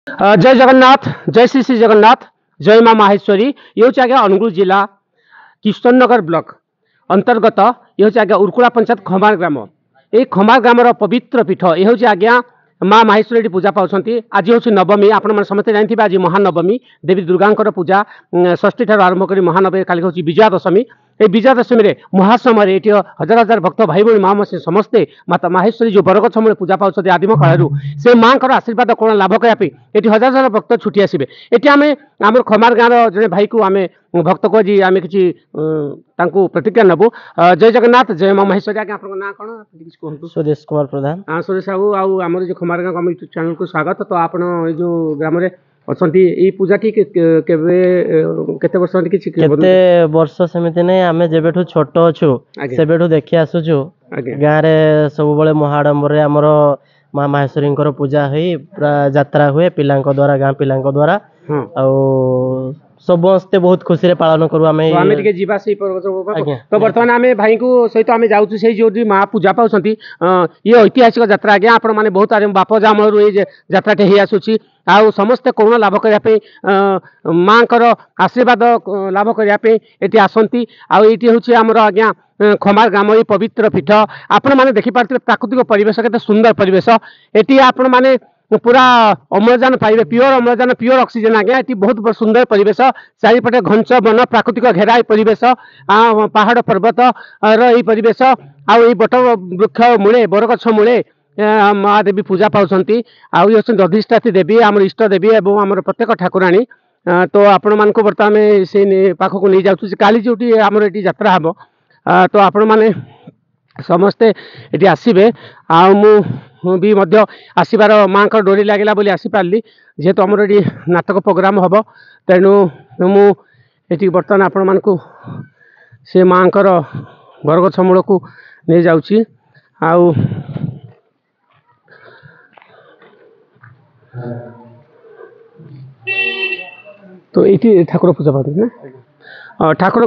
जय जगन्नाथ, जय श्री श्री जगन्नाथ, जय माँ माहेश्वरी। ये हूँ आज्ञा अनुगुल जिला किशननगर ब्लॉक अंतर्गत ये हूँ आज्ञा उर्कुला पंचायत खमार ग्राम। ये खमार ग्रामर पवित्र पीठ ये हूँ आज्ञा माँ माहेश्वरी पूजा पाँच। आज हूँ नवमी, आपण समस्त जानते आज महानवमी देवी दुर्गा पूजा षष्ठी ठार आरंभ कर महानवमी काली हूँ विजया दशमी। ये विजया दशमी में महासमय ये हजार हजार भक्त भाई भाई माँ से समस्ते माता माहेश्वरी जो बरगछ मूल पूजा पाँच आदिम कालू से माँ आशीर्वाद कौन लाभ करने ये हजार हजार भक्त छुटी आसवे। ये आम आम खमार गाँव जड़े भाई को आम भक्त को आज आम कि प्रतिज्ञा नबू। जय जगन्नाथ, जय माँ माहेश्वरी। आगे आप ना कौन कहूँ? सुरेश कुमार प्रधान। हाँ सुरेश बाबू आम जो खमार गाँव यूट्यूब चैनल को स्वागत। तो आप जो ग्राम अच्छा ये पूजा की केते वर्ष सेमती नहीं आम जेबेठू छोट अच्छु सेबेठू देखी आसुचु गाँव में सब बड़े महाडंबर आमर माँ माहेश्वरी पूजा हुई पूरा यात्रा हुए पिला द्वारा गाँ पिला द्वारा समस्ते बहुत खुशी रे पालन करू आम तो बर्तमान आम भाई को सहित आम जाऊँ से जो माँ पूजा पाँच ये ऐतिहासिक यात्रा आज्ञा आपण मैंने बहुत बाप जामल ये यात्राटे हो आसूसी आउ समस्ते करुण लाभ करने माँ आशीर्वाद लाभ करने ये आसती आईटी हूँ आमर आज्ञा खमार ग्राम ये पवित्र पीठ। आपण मैंने देखिपे प्राकृतिक परिवेश के सुंदर परिवेश ये आपण मैंने पूरा अम्लजान पाइबे प्योर अम्लजान प्योर ऑक्सीजन आज्ञा ये बहुत सुंदर परिवेश चारिपटे घंच वन प्राकृतिक घेरा परिवेश पहाड़ पर्वत रही परिवेश आई बट वृक्ष मूले बरगछ मूले माँ देवी पूजा पाँच आई अधिष्ठात्री देवी आम इष्ट देवी और आम प्रत्येक ठाकुराणी। तो आपण मान बर्तमान से पाखक नहीं जाऊँ काली जो आमर ये यात्रा हम तो आपण मैंने समस्ते ये आसबे भी आसबार माँ का डोरी लगे बोली आसीपारि जेहेतु आमर ये नाटक प्रोग्राम हम तेणु मुझे बर्तमान आपण मान से माँ बरगछ मूल को नहीं जाऊँगी आउ तो ये ठाकुर पूजा पाते ना ठाकुर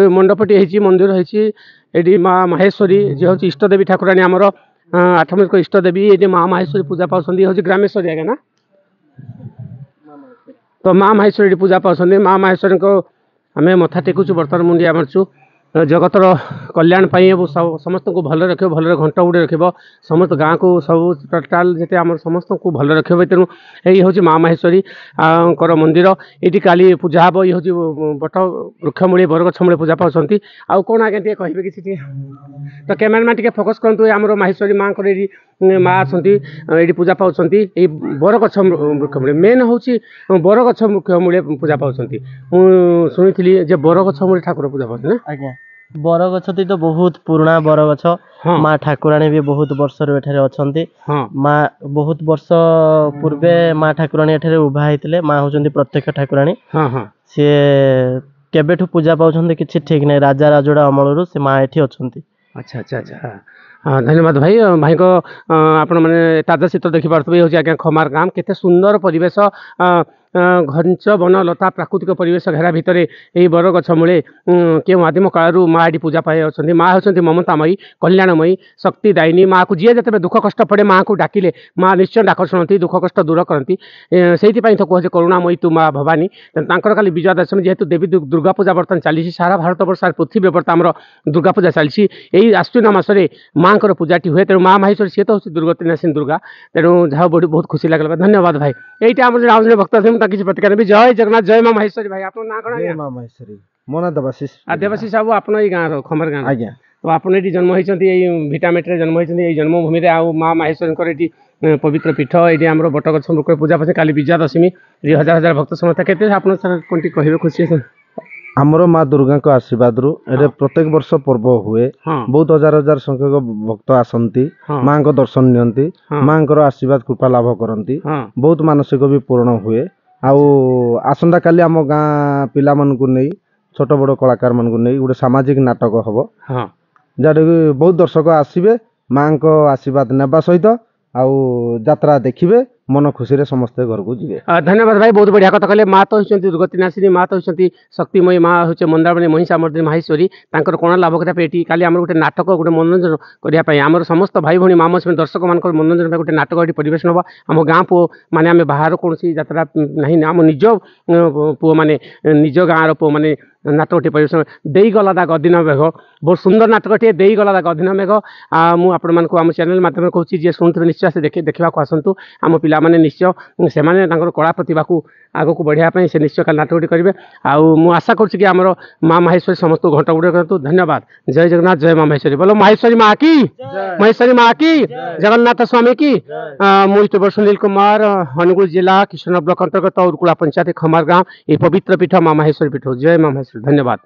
मंडपटी मंदिर है माँ माहेश्वरी जी हूँ इष्टदेवी ठाकुराणी आमर आठमिक इष्टदेवी ये माँ माहेश्वरी पूजा पाँच हूँ ग्रामेश्वरी आगे ना। तो माँ माहेश्वरी पूजा पाँच माँ माहेश्वरी को आम मथा टेकुचु बर्तमान मुंडिया मारचु जगतर कल्याण समस्त को भल रख भल घंट गुड़े रख समस्त गाँ को सब टोटाल जिते आम समस्त को भल रख तेणु यही हूँ माँ माहेश्वरी कर मंदिर ये काली पूजा हम ये हूँ बट वृक्षमूली बरगछ मूले पूजा पाँच आउ कौन आगे कहे कि तो कैमेरामैन टे फोकस करूँ आम माहेश्वरी माँ को माँ आसती पूजा पाँच बरगछ वृक्षमूले मेन हूँ बरगछ वृक्षमूले पूजा पाँच शुणी बरगछ मूले ठाकुर पूजा पाँच ना आज्ञा बरगछ तो बहुत पुराना बरगछ। माँ ठाकुराणी भी बहुत वर्ष अच्छा माँ बहुत वर्ष पूर्वे माँ ठाकुराणी एठारे उभा होते माँ होती प्रत्यक्ष ठाकुराणी सी केबेठू पूजा पाँच किसी ठीक नहीं राजा राजोड़ा अमल से माँ एठी अच्छा। अच्छा अच्छा अच्छा हाँ धन्यवाद भाई भाई को आपण मैंने ताजा चित्र देखिपे हूँ आज्ञा खमार गाँव केते सुंदर परिवेश घंच वन लता प्राकृतिक परिवेश घेरा भितर यही बरगछ मूले क्यों आदिम कालू माँ ये पूजा पाई अच्छा माँ होती ममतामयी कल्याणमयी शक्तिदायिनी माँ को जी जिते दुख कष्ट पड़े माँ को डाकिले माँ निश्चय डाक शुणती दुख कष्ट दूर करती से तो कहे करुणामयी तू माँ भवानी खाली विजया दशमी जेहेतु देवी दुर्गा पूजा बर्तमान चली सारा भारत वर्ष पृथ्वी बर्तमान आम दुर्गा पूजा चलती यही आश्विन मसरे माँ को पूजाटी हुए तेणु माँ माहेश्वरी सी तो हूँ दुर्गतिनाशिनी दुर्गा तेणु जहाँ बहुत खुशी लगे धन्यवाद भाई। यही आम जो भक्त थे किसी प्रतिक्रिया भी जय जगन्नाथ जय माँ माहेश्वरी भाई आप ना कौन माँ माहेश्वरी मो ना देवाशीष देवाशीष बाबू आप गाँव खमर गाँव आज्ञा तो आप जन्म होती भिटामेट्रे जन्म होती जन्मभूमि माँ माहेश्वरी पवित्र पीठ ये आम बटगछ पूजा पास काली विजया दशमी हजार हजार भक्त समस्त के आप कहे खुशी आमर माँ दुर्गा को आशीर्वाद प्रत्येक वर्ष पर्व हुए बहुत हजार हजार संख्यक भक्त आसती माँ को दर्शन नियंती माँ को आशीर्वाद कृपा लाभ करती बहुत मानसिक भी पूर्ण हुए आसंता काली आम गाँ पिला मानकु नहीं छोट बड़ कलाकार मानकु नहीं गोटे सामाजिक नाटक हम जहाँ बहुत दर्शक आसवे माँ को आशीर्वाद नेबा सहित आउ यात्रा देखिए मन खुशी रे समस्त घर को जीवे। धन्यवाद भाई बहुत बढ़िया कथा कहले माँ तो होती दुर्गतिनाशिनी माँ तो होती शक्तिमयी माँ हूँ मंदारमणि महिषामर्दिनी माहेश्वरी तांकर कोण लाभ कथा पेटी काली आम गोटे नाटक गोटे मनोरंजन करने आम समस्त भाई भौणी माँ मौसी दर्शक मान मनोरंजन गोटे नाटक ये परिवेशन हम आम गाँ पुओ मैंने आम बाहर कौन यात्रा नहीं आम निज पुओ मैंने निज गाँव पुओ मैंने नाटकटी परिवेशन देगला दा गदिन मेघ बहुत सुंदर नाटकटे देगला दा गदिन मेघ मुझे आम चैनल माध्यम कहूँ जी शुणुवे निश्चय से देखा आसतु आम पिला माने निश्चय से कला प्रतिभा को आग को बढ़ाया से निश्चय काल नाटकटी करेंगे आउ आशा करुँच कि आम माँ माहेश्वरी समस्त घंटा गुड़े करूँ। धन्यवाद। जय जगन्नाथ जय माँ माहेश्वरी बोलो माहेश्वरी माँ की महेश्वरी माँ की जगन्नाथ स्वामी की। मुझे सुनील कुमार अनुगुल जिला किशनगढ़ ब्लॉक अंतर्गत उरकुला पंचायत खमार गाँव ये पवित्र पीठ माँ माहेश्वरी पीठ। जय माँ माहेश्वरी धन्यवाद।